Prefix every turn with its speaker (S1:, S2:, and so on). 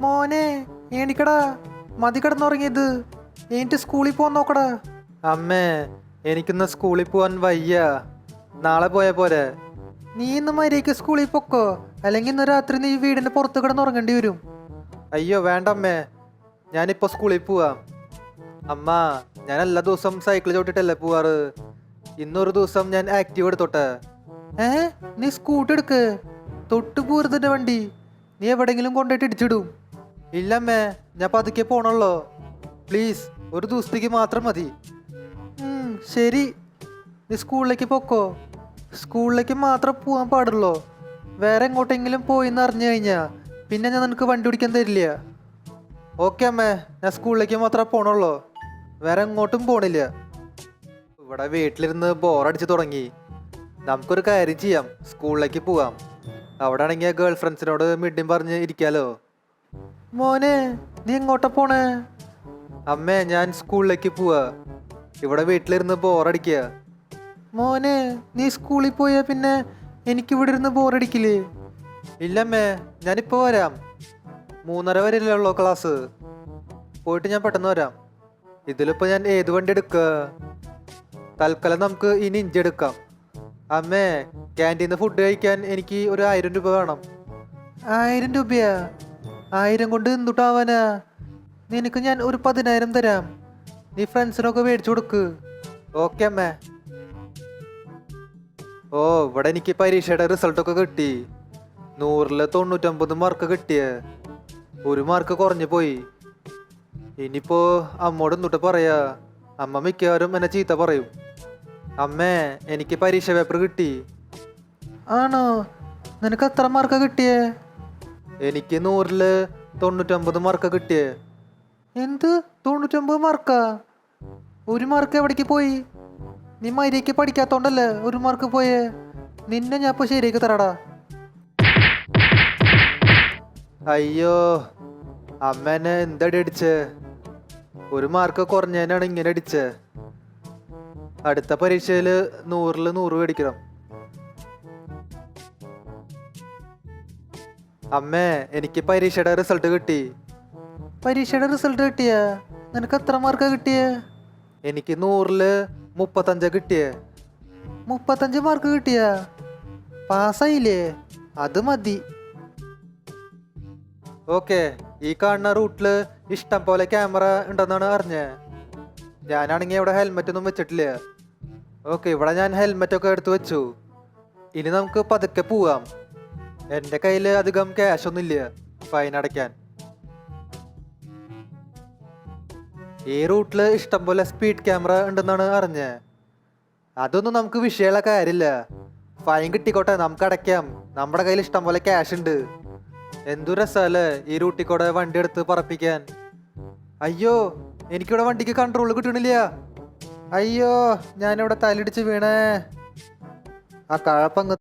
S1: മോനെ എണിക്കടാ, മതി കിടന്നുറങ്ങിയത്. എനിക്ക് സ്കൂളിൽ പോകാൻ നോക്കടാ. അമ്മേ, എനിക്കിന്ന് സ്കൂളിൽ പോവാൻ വയ്യ, നാളെ പോയാ പോരെ. നീ ഇന്ന് മര്യാദയ്ക്ക് സ്കൂളിൽ പൊക്കോ, അല്ലെങ്കിൽ ഇന്ന് രാത്രി നീ വീടിന്റെ പുറത്ത് കിടന്നുറങ്ങേണ്ടി വരും. അയ്യോ വേണ്ട അമ്മേ, ഞാനിപ്പോ സ്കൂളിൽ പോവാം. അമ്മ, ഞാൻ എല്ലാ ദിവസം സൈക്കിൾ ചവിട്ടിട്ടല്ലേ പോവാറ്. ഇന്നൊരു ദിവസം ഞാൻ ആക്റ്റീവ് എടുത്തോട്ടെ. നീ സ്കൂട്ടി എടുക്ക്, തൊട്ട് പോരുതിന്റെ വണ്ടി. നീ എവിടെങ്കിലും കൊണ്ടുപോയിട്ട് ഇടിച്ചിടും. ഇല്ലമ്മേ, ഞാൻ പതുക്കെ പോണല്ലോ. പ്ലീസ്, ഒരു ദിവസത്തേക്ക് മാത്രം മതി. ശരി, നീ സ്കൂളിലേക്ക് പൊക്കോ. സ്കൂളിലേക്ക് മാത്രം പോകാൻ പാടുള്ളൂ. വേറെ എങ്ങോട്ടെങ്കിലും പോയിന്ന് അറിഞ്ഞു കഴിഞ്ഞാ പിന്നെ ഞാൻ നിനക്ക് വണ്ടി ഓടിക്കാൻ തരില്ല. ഓക്കെ അമ്മേ, ഞാൻ സ്കൂളിലേക്ക് മാത്രമേ പോണുള്ളൂ, വേറെ എങ്ങോട്ടും പോണില്ല. ഇവിടെ വീട്ടിലിരുന്ന് ബോറടിച്ച് തുടങ്ങി. നമുക്കൊരു കാര്യം ചെയ്യാം, സ്കൂളിലേക്ക് പോവാം. അവിടെ ആണെങ്കിൽ ഗേൾ ഫ്രണ്ട്സിനോട് മിഡിയും പറഞ്ഞ് ഇരിക്കാലോ. മോനെ, നീ എങ്ങോട്ടാ പോണേ? അമ്മേ, ഞാൻ സ്കൂളിലേക്ക് പോവാ. ഇവിടെ വീട്ടിലിരുന്ന് ബോറടിക്കുക. മോനെ, നീ സ്കൂളിൽ പോയാ പിന്നെ എനിക്കിവിടെ ഇരുന്ന് ബോറടിക്കില്ലേ? ഇല്ലമ്മേ, ഞാനിപ്പോ വരാം. 3:30 വരെയല്ലോ ക്ലാസ്. പോയിട്ട് ഞാൻ പെട്ടെന്ന് വരാം. ഇതിലിപ്പോ ഞാൻ ഏത് വണ്ടി എടുക്കുക? തൽക്കാലം നമുക്ക് ഈ നിഞ്ച എടുക്കാം. അമ്മേ, ക്യാൻറ്റീന്ന് ഫുഡ് കഴിക്കാൻ എനിക്ക് ഒരു 1000 രൂപ വേണം. 1000 രൂപയാ? 1000 കൊണ്ട് എന്തുട്ടാവാനാ? നിനക്ക് ഞാൻ ഒരു 10,000 തരാം. നീ ഫ്രണ്ട്സിനൊക്കെ മേടിച്ചു കൊടുക്ക്. ഓക്കെ അമ്മേ. ഓ, ഇവിടെ എനിക്ക് പരീക്ഷയുടെ റിസൾട്ടൊക്കെ കിട്ടി. 100-ല് 99 മാർക്ക് കിട്ടിയ. 1 മാർക്ക് കുറഞ്ഞു പോയി. ഇനിയിപ്പോ അമ്മോട് എന്തുട്ട് പറയാ? അമ്മ മിക്കവാറും എന്നെ ചീത്ത പറയും. അമ്മേ, എനിക്ക് പരീക്ഷ പേപ്പർ കിട്ടി. ആണോ? നിനക്ക് എത്ര മാർക്കാ കിട്ടിയേ? എനിക്ക് 100-ല് 99 മാർക്കാ കിട്ടിയേ. എന്ത് 99 മാർക്കാ? 1 മാർക്ക് എവിടേക്ക് പോയി? നീ മര്യാദയ്ക്ക് പഠിക്കാത്തോണ്ടല്ലേ 1 മാർക്ക് പോയേ. നിന്നെ ഞാൻ ഇപ്പൊ ശരിയാക്കി തരാടാ. അയ്യോ, അമ്മ എന്നെ എന്തടി അടിച്ചേ? 1 മാർക്ക് കുറഞ്ഞതിനാണ് ഇങ്ങനെ അടിച്ചേ. അടുത്ത പരീക്ഷയില് 100-ല് 100 മേടിക്കണം. അമ്മേ, എനിക്ക് പരീക്ഷയുടെ റിസൾട്ട് കിട്ടി. പരീക്ഷയുടെ റിസൾട്ട് കിട്ടിയ? നിനക്ക് എത്ര മാർക്കാ കിട്ടിയേ? എനിക്ക് 100-ല് 35 കിട്ടിയേ. 35 മാർക്ക് കിട്ടിയ? പാസ്സായില്ലേ? അത് മതി. ഓക്കെ, ഈ കാണുന്ന റൂട്ടില് ഇഷ്ടം പോലെ ക്യാമറ ഉണ്ടെന്നാണ് അറിഞ്ഞേ. ഞാനാണെങ്കിൽ ഇവിടെ ഹെൽമെറ്റ് ഒന്നും വെച്ചിട്ടില്ല. ഓക്കെ, ഇവിടെ ഞാൻ ഹെൽമെറ്റ് ഒക്കെ എടുത്തു വെച്ചു. ഇനി നമുക്ക് പതുക്കെ പോവാം. എൻ്റെ കയ്യിൽ അധികം ക്യാഷ് ഒന്നുമില്ല ഫൈൻ അടയ്ക്കാൻ. ഈ റൂട്ടില് ഇഷ്ടം പോലെ സ്പീഡ് ക്യാമറ ഉണ്ടെന്നാണ് അറിഞ്ഞേ. അതൊന്നും നമുക്ക് വിഷയമുള്ള കാര്യമില്ല. ഫൈൻ കിട്ടിക്കോട്ടെ, നമുക്ക് അടയ്ക്കാം. നമ്മുടെ കയ്യിൽ ഇഷ്ടം പോലെ ക്യാഷ് ഉണ്ട്. എന്തു രസല്ലേ ഈ റൂട്ടിൽ കൂടെ വണ്ടി എടുത്ത് പറപ്പിക്കാൻ. അയ്യോ, എനിക്കിവിടെ വണ്ടിക്ക് കൺട്രോൾ കിട്ടണില്ല. അയ്യോ, ഞാനിവിടെ തലയിടിച്ച് വീണേ. ആ കഴപ്പങ്ങ്